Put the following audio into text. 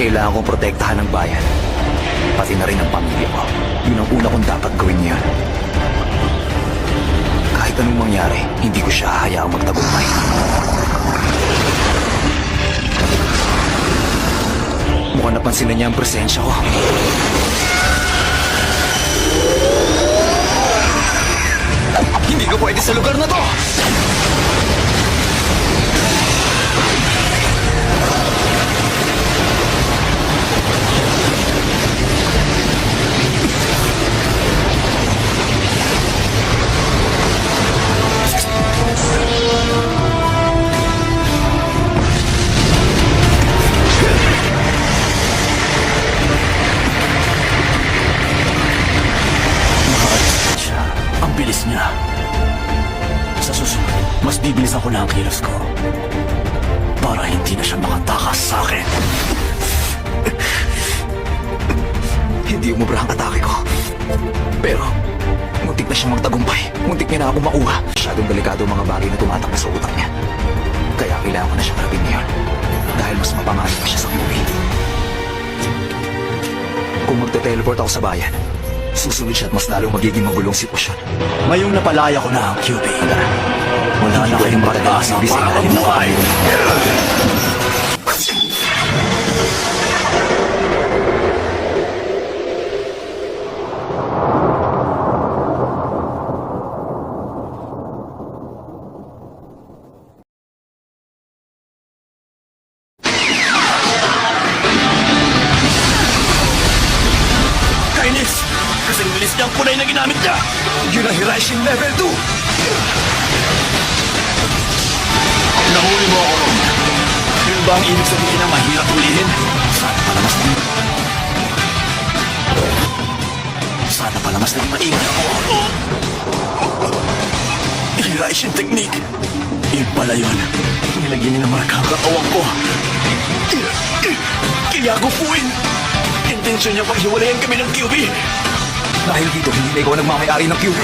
Kailangan kong protektahan ng bayan. Pati na rin ang pamilya ko. Yun ang una kong dapat gawin ngayon. Kahit anong mangyari, hindi ko siya hahayaang magtagumpay. Mukhang napansin na niya ang presensya ko. Hindi ko pwede sa lugar na to! Ang bilis niya. Sa susunod, mas bibilis ako na ang kilos ko. Para hindi na siya makatakas sa akin. Hindi umubra ang atake ko. Pero, muntik na siyang magtagumpay. Muntik niya na ako makuha. Masyadong delikado ang mga bagay na tumatakbo sa utak niya. Kaya kailangan ko na siyang harapin ngayon. Dahil mas mapanganib pa siya sa QB. Kung magte-teleport ako sa bayan, susunod siya at mas lalong magiging magulong sitwasyon. Ngayong napalaya ko na ang QB. Wala na kayong mataas ang para mabuhay. Kainis! Kasing bilis niya ang kulay na ginamit niya! Yun ang Hiraishin Level 2! Nahuli mo ako ron. Yun ba ang ibig sabihin na mahirap hulihin? Sana pala mas naging maingay ako. Hiraishin technique. Yun pala yun. Nilagyan niya ng marka ang katawan ko. Kiyagupuin! Intensyon niya paghiwalayan kami ng QB. Dahil dito, hindi na ikaw ang nagmamayari ng QB.